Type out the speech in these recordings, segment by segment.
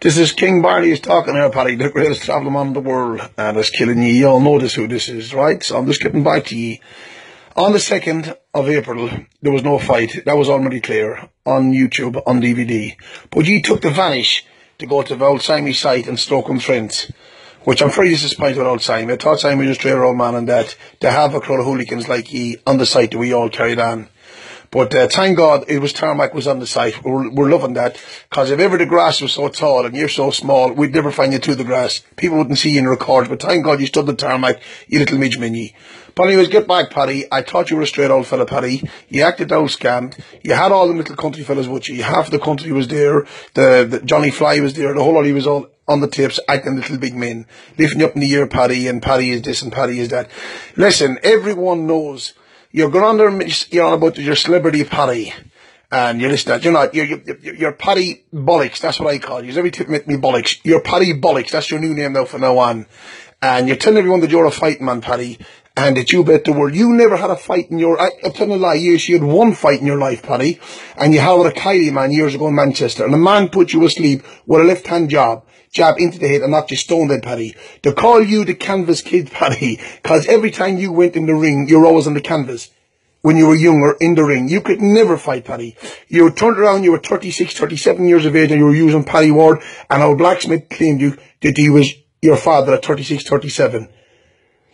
This is King Barney is talking here, Paddy, the greatest traveller man in the world, and it's killing ye. You all notice who this is, right? So I'm just getting back to ye. On the 2nd of April, there was no fight. That was already clear on YouTube, on DVD. But ye took the vanish to go to the old Simey site in Stoke-on-Trent, which I'm very disappointed with old Simey. I thought Simey was a straight old man, and that to have a crowd of hooligans like ye on the site that we all carried on. But thank God it was tarmac was on the site. We're loving that, because if ever the grass was so tall and you're so small, we'd never find you through the grass. People wouldn't see you in records, but thank God you stood the tarmac, you little Mcginley. But anyways, get back, Paddy. I thought you were a straight old fella, Paddy. You acted out scammed. You had all the little country fellas with you. Half the country was there. The Johnny Fly was there. The whole lot, he was all on the tips, acting little big men, lifting you up in the air, Paddy, and Paddy is this and Paddy is that. Listen, everyone knows. You're going on there, you're on about your celebrity Paddy, and you're listening. You're not. You're Paddy Bollocks. That's what I call you. Every tip met me Bollocks. You're Paddy Bollocks. That's your new name now from now on. And you're telling everyone that you're a fighting man, Paddy, and that you bet the world. You never had a fight in your. I'm telling a lie. You had one fight in your life, Paddy, and you had with a Kylie man years ago in Manchester, and the man put you asleep with a left-hand jab into the head and knocked you stone dead, Paddy. To call you the canvas kid, Paddy, because every time you went in the ring, you were always on the canvas. When you were younger, in the ring, you could never fight, Paddy. You turned around, you were 36, 37 years of age, and you were using Paddy Ward, and our blacksmith claimed you that he was your father at 36, 37.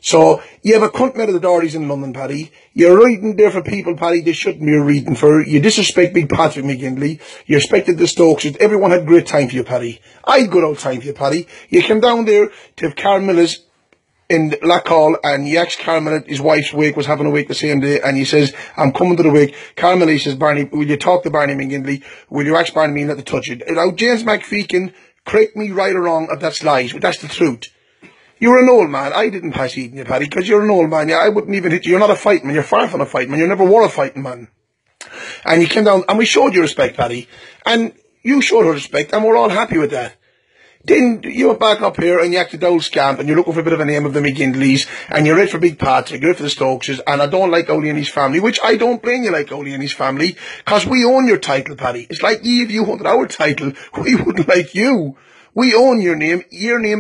So, you have a cunt met of the Dohertys in London, Paddy. You're reading there for people, Paddy, they shouldn't be reading for. You disrespect big Patrick Mcginley. You respected the Stokes. Everyone had great time for you, Paddy. I had good old time for you, Paddy. You came down there to Carl Miller's in Lackhall, and you asked Carl Miller, his wife's wake was having a wake the same day, and he says, I'm coming to the wake. Carl Miller says, Barney, will you talk to Barney Mcginley? Will you ask Barney not to touch it? Now, James McFeekin, correct me right or wrong if that's lies, but that's the truth. You're an old man. I didn't pass eating you, Paddy, because you're an old man. Yeah, I wouldn't even hit you. You're not a fighting man. You're far from a fighting man. You never were a fighting man. And you came down, and we showed you respect, Paddy. And you showed us respect, and we're all happy with that. Then you went back up here and you acted old scamp, and you're looking for a bit of a name of the Mcginleys, and you're ready for Big Patrick, you're ready for the Stokeses, and I don't like Oli and his family, which I don't blame you like Oli and his family, because we own your title, Paddy. It's like if you wanted our title, we wouldn't like you. We own your name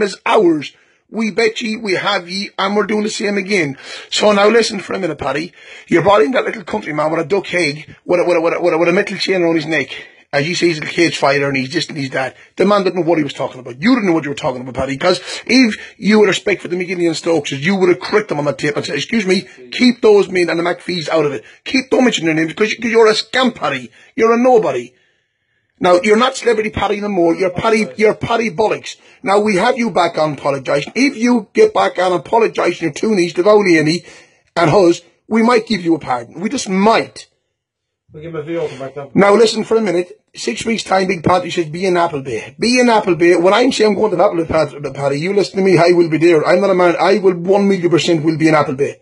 is ours. We bet ye, we have ye, and we're doing the same again. So now listen for a minute, Paddy. You brought in that little countryman with a duck egg, with a metal chain around his neck. As you say, he's a cage fighter, and he's this and he's that. The man didn't know what he was talking about. You didn't know what you were talking about, Paddy, because if you had respect for the Mcginley and Stokes, you would have corrected them on the tape and said, excuse me, keep those men and the McPhees out of it. Don't mention their names, because you're a scam, Paddy. You're a nobody. Now, you're not celebrity Paddy no more. You're Paddy Bollocks. Now, we have you back on apologising. If you get back on apologising your two knees to Voliani and Huz, we might give you a pardon. We just might. We'll give him a VO from back down. Now, listen for a minute. 6 weeks' time, Big Paddy says, be in Appleby. Be in Appleby. When I'm saying I'm going to Appleby, Paddy, you listen to me, I will be there. I'm not a man. I will 1,000,000% will be in Appleby.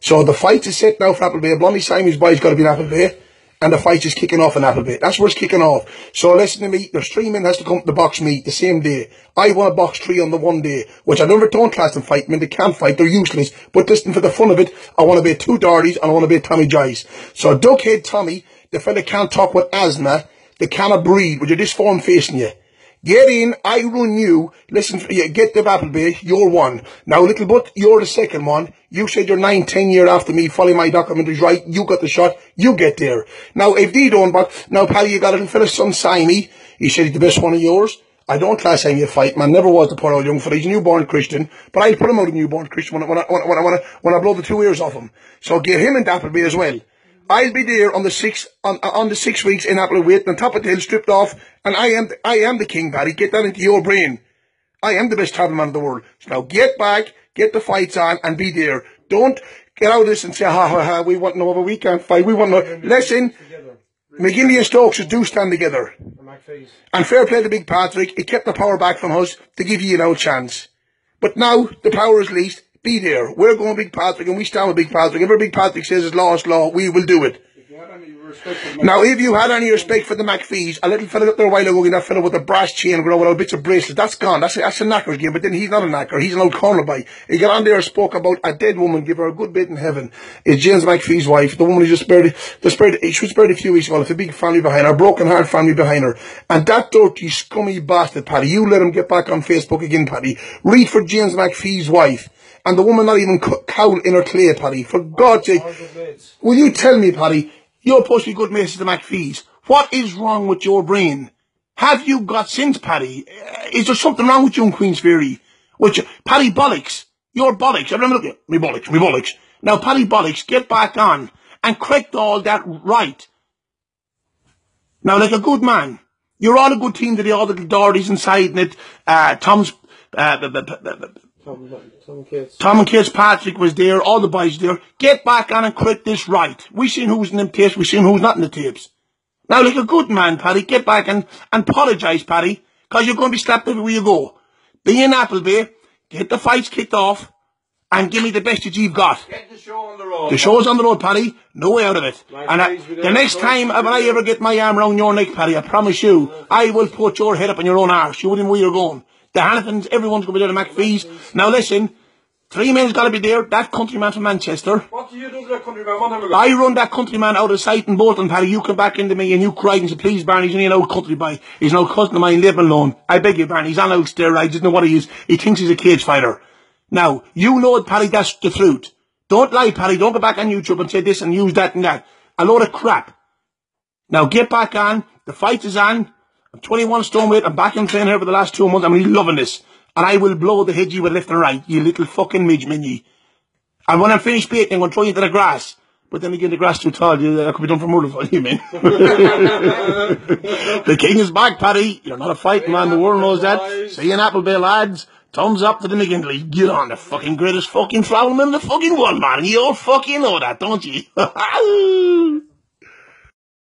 So the fight is set now for Appleby. Blondie Simon's boy's got to be in Appleby. And the fight is kicking off in Appleby. That's where it's kicking off. So listen to me. There's 3 men has to come to the box meet the same day. I want to box 3 on the one day, which I never don't class them fight men. They can't fight. They're useless. But listen, for the fun of it, I want to be 2 Dohertys and I want to be Tommy Joyce. So Duckhead Tommy, the fella can't talk with asthma, they cannot breathe, with your this form facing you. Get in, I run you, listen, get the Appleby, you're one. Now, little butt, you're the second one. You said you're 9, 10 years after me, follow my documentaries right, you got the shot, you get there. Now, if they don't, but now, Paddy, you got a little fella's son, Simey, he said he's the best one of yours. I don't class him a fight, man, never was the poor old young fella, he's a newborn Christian, but I'll put him out a newborn Christian when I blow the 2 ears off him. So get him in Appleby as well. I'll be there on the 6 weeks in Appleby, waiting on top of the hill, stripped off, and I am the king, Paddy. Get that into your brain. I am the best travel man in the world. So now get back, get the fights on, and be there. Don't get out of this and say, ha ha ha, we want no other, we can't fight, we want no. Listen, Mcginley and Stokes do stand together. And fair play to Big Patrick, he kept the power back from us to give you no chance. But now the power is leased. Be there. We're going Big Patrick, and we stand with Big Patrick. If Big Patrick says it's law, we will do it. respect for the Now, if you had any respect for the McPhees, a little fella up there a while ago, that fella with the brass chain with all bits of bracelets, that's gone. That's a knacker game, but then he's not a knacker. He's an old corner boy. He got on there and spoke about a dead woman, give her a good bit in heaven. It's James McPhee's wife, the woman who just buried, she was buried a few weeks ago. It's a big family behind her, a broken heart family behind her. And that dirty, scummy bastard, Paddy, you let him get back on Facebook again, Paddy. Read for James McPhee's wife. And the woman not even cowled in her clay, Paddy. For God's sake. Will you tell me, Paddy, you're supposed to be good mates to the McPhees. What is wrong with your brain? Have you got sense, Paddy? Is there something wrong with you in Queen's Ferry? Paddy bollocks. You're bollocks. Everyone look at me bollocks. Now, Paddy bollocks, get back on and correct all that right. Now, like a good man, you're all a good team today, all the Dohertys inside it, Tom's, Tom and Kate's Patrick was there, all the boys there. Get back on and correct this right. We seen who's in them tapes, we seen who's not in the tapes. Now, like a good man, Paddy, get back and apologise, Paddy, because you're going to be slapped everywhere you go. Be in Appleby, get the fights kicked off, and give me the best that you've got. Get the show on the road. The show's on the road, Paddy. No way out of it. And the next time when I ever get my arm round your neck, Paddy, I promise you, I will put your head up on your own arse. You wouldn't know where you're going. The Hannafans, everyone's going to be there, the McPhees. Now listen, 3 men's got to be there. That countryman from Manchester. What do you do to that countryman? What have we got? I run that countryman out of sight in Bolton, Paddy. You come back into me and you cried and said, please, Barney, he's only an old country boy. He's an old cousin of mine, leave him alone. I beg you, Barney, he's on out steroids, doesn't know what he is. He thinks he's a cage fighter. Now, you know it, Paddy, that's the truth. Don't lie, Paddy. Don't go back on YouTube and say this and use that and that. A load of crap. Now, get back on. The fight is on. I'm 21 stone weight. I'm back in training here for the last 2 months. I'm really loving this. And I will blow the head you with left and right, you little fucking Mcginley. And when I'm finished baiting, I'm going to throw you into the grass. But then again, the grass too tall. That could be done for murder for you, man. The king is back, Paddy. You're not a fighting man. The world knows that. See you in Appleby, lads. Thumbs up to the Mcginley. Get on, the fucking greatest fucking flower man in the fucking world, man. You all fucking know that, don't you?